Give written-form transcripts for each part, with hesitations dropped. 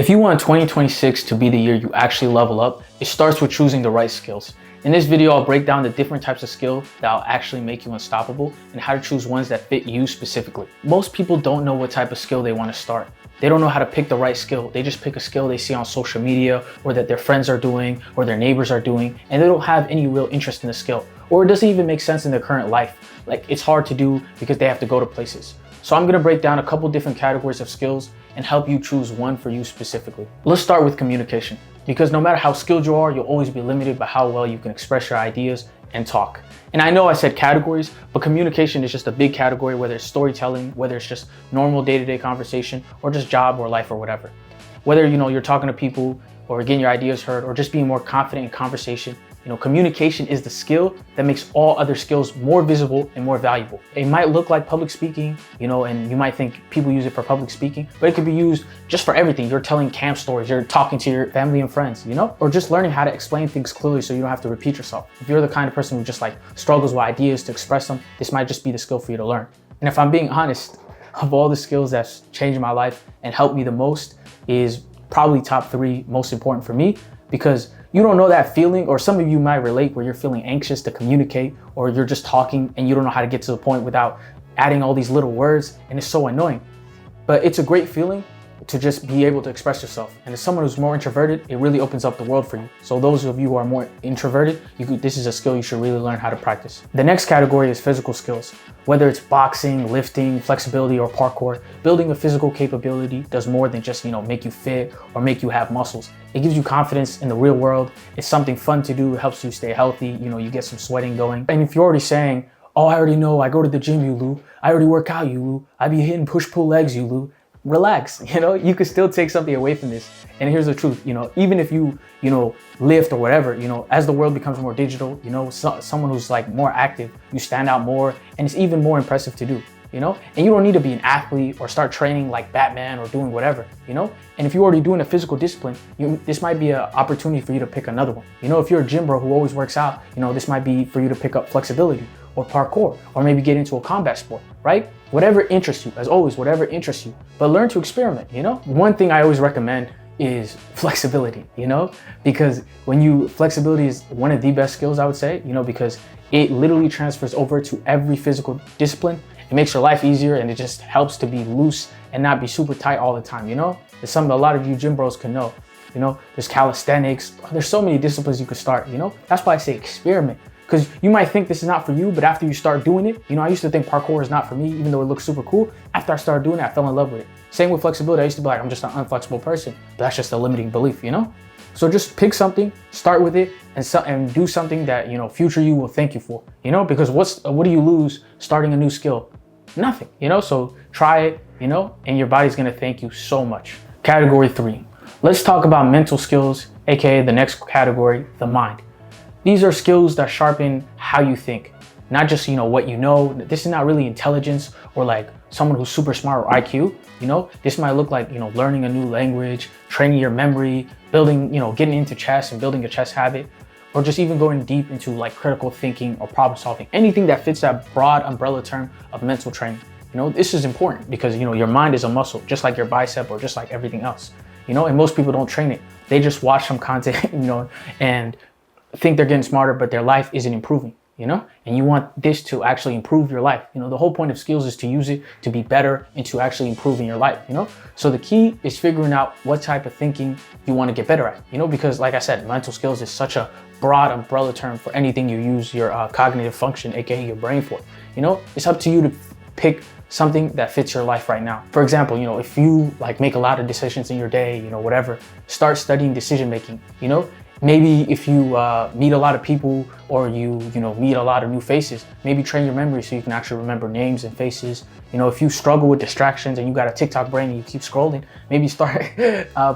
If you want 2026 to be the year you actually level up, it starts with choosing the right skills. In this video, I'll break down the different types of skill that will actually make you unstoppable and how to choose ones that fit you specifically. Most people don't know what type of skill they want to start. They don't know how to pick the right skill. They just pick a skill they see on social media or that their friends are doing or their neighbors are doing, and they don't have any real interest in the skill, or it doesn't even make sense in their current life. Like, it's hard to do because they have to go to places. So I'm gonna break down a couple different categories of skills and help you choose one for you specifically. Let's start with communication, because no matter how skilled you are, you'll always be limited by how well you can express your ideas and talk. And I know I said categories, but communication is just a big category, whether it's storytelling, whether it's just normal day-to-day conversation, or just job or life or whatever. Whether you're talking to people or getting your ideas heard or just being more confident in conversation, communication is the skill that makes all other skills more visible and more valuable. It might look like public speaking, and you might think people use it for public speaking, but it could be used just for everything. You're telling camp stories, you're talking to your family and friends, or just learning how to explain things clearly so you don't have to repeat yourself. If you're the kind of person who just struggles with ideas to express them, this might just be the skill for you to learn. And if I'm being honest, of all the skills that's changed my life and helped me the most is probably top 3 most important for me, because you don't know that feeling, or some of you might relate where you're feeling anxious to communicate, or you're just talking and you don't know how to get to the point without adding all these little words, and it's so annoying. But it's a great feeling to just be able to express yourself. And as someone who's more introverted, it really opens up the world for you. So those of you who are more introverted, this is a skill you should really learn how to practice. The next category is physical skills. Whether it's boxing, lifting, flexibility, or parkour, building a physical capability does more than just, make you fit or make you have muscles. It gives you confidence in the real world. It's something fun to do. It helps you stay healthy. You get some sweating going. And if you're already saying, oh, I already know, I go to the gym, Yulu. I already work out, Yulu. I be hitting push-pull legs, Yulu. Relax, you could still take something away from this. And here's the truth, even if you, lift or whatever, as the world becomes more digital, someone who's more active, you stand out more, and it's even more impressive to do, and you don't need to be an athlete or start training like Batman or doing whatever, and if you're already doing a physical discipline, this might be an opportunity for you to pick another one. If you're a gym bro who always works out, this might be for you to pick up flexibility or parkour, or maybe get into a combat sport, right? Whatever interests you, as always, whatever interests you, but learn to experiment, One thing I always recommend is flexibility, because flexibility is one of the best skills, I would say, because it literally transfers over to every physical discipline. It makes your life easier, and it just helps to be loose and not be super tight all the time, It's something a lot of you gym bros can know, There's calisthenics, there's so many disciplines you could start, That's why I say experiment. Because you might think this is not for you, but after you start doing it, I used to think parkour is not for me, even though it looks super cool. After I started doing it, I fell in love with it. Same with flexibility. I used to be like, I'm just an unflexible person, but that's just a limiting belief, So just pick something, start with it, and do something that, future you will thank you for, because what do you lose starting a new skill? Nothing, So try it, and your body's gonna thank you so much. Category 3, let's talk about mental skills, AKA the next category, the mind. These are skills that sharpen how you think, not just, what you know. This is not really intelligence or someone who's super smart or IQ, This might look like, learning a new language, training your memory, building, getting into chess and building a chess habit, or just even going deep into critical thinking or problem solving. Anything that fits that broad umbrella term of mental training. This is important because, your mind is a muscle, just like your bicep or just like everything else, and most people don't train it. They just watch some content, and think they're getting smarter, but their life isn't improving, and you want this to actually improve your life. The whole point of skills is to use it to be better and to actually improving your life, So the key is figuring out what type of thinking you want to get better at, because like I said, mental skills is such a broad umbrella term for anything you use your cognitive function, aka your brain, for. It's up to you to pick something that fits your life right now. For example, if you make a lot of decisions in your day, whatever, start studying decision making, Maybe if you meet a lot of people, or you meet a lot of new faces, maybe train your memory so you can actually remember names and faces. If you struggle with distractions and you got a TikTok brain and you keep scrolling, maybe start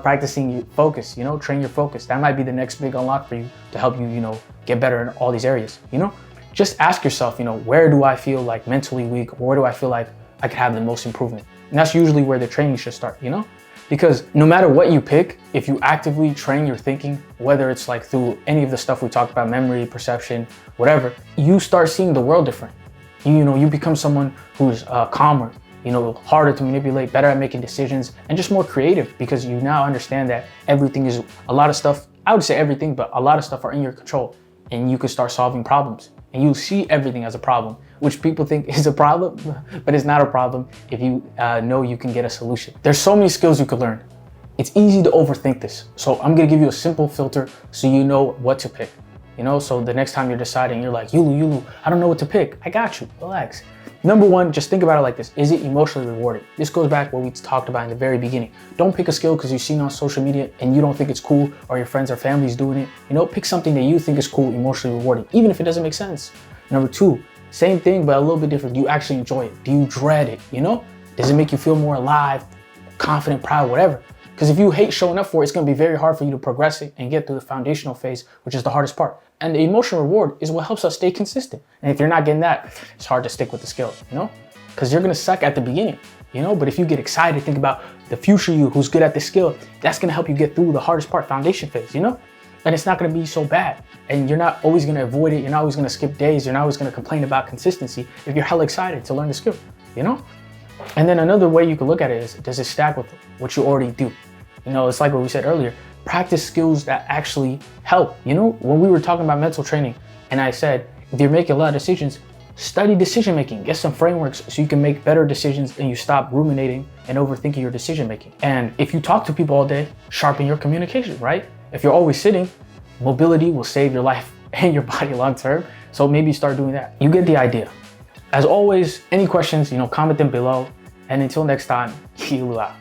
practicing your focus, train your focus. That might be the next big unlock for you to help you, get better in all these areas, Just ask yourself, where do I feel mentally weak, or where do I feel like I could have the most improvement? And that's usually where the training should start, Because no matter what you pick, if you actively train your thinking, whether it's through any of the stuff we talked about, memory, perception, whatever, you start seeing the world different. You become someone who's calmer, harder to manipulate, better at making decisions, and just more creative because you now understand that everything is, a lot of stuff, I would say everything, but a lot of stuff are in your control, and you can start solving problems. And you see everything as a problem, which people think is a problem, but it's not a problem if you know you can get a solution. There's so many skills you could learn. It's easy to overthink this. So I'm gonna give you a simple filter so you know what to pick. So the next time you're deciding, you're like, Yulu, I don't know what to pick. I got you, relax. Number one, just think about it like this. Is it emotionally rewarding? This goes back what we talked about in the very beginning. Don't pick a skill because you've seen on social media and you don't think it's cool, or your friends or family's doing it. Pick something that you think is cool, emotionally rewarding, even if it doesn't make sense. Number two, same thing, but a little bit different. Do you actually enjoy it? Do you dread it? Does it make you feel more alive, confident, proud, whatever? Because if you hate showing up for it, it's going to be very hard for you to progress it and get through the foundational phase, which is the hardest part. And the emotional reward is what helps us stay consistent. And if you're not getting that, it's hard to stick with the skill, because you're going to suck at the beginning, but if you get excited, think about the future you who's good at this skill, that's going to help you get through the hardest part, foundation phase, and it's not going to be so bad. And you're not always going to avoid it. You're not always going to skip days. You're not always going to complain about consistency if you're hella excited to learn the skill, And then another way you can look at it is, does it stack with what you already do? It's like what we said earlier, practice skills that actually help. When we were talking about mental training, and I said, if you're making a lot of decisions, study decision making, get some frameworks so you can make better decisions and you stop ruminating and overthinking your decision making. And if you talk to people all day, sharpen your communication, right? If you're always sitting, mobility will save your life and your body long term. So maybe start doing that. You get the idea. As always, any questions, comment them below. And until next time, Yulu out.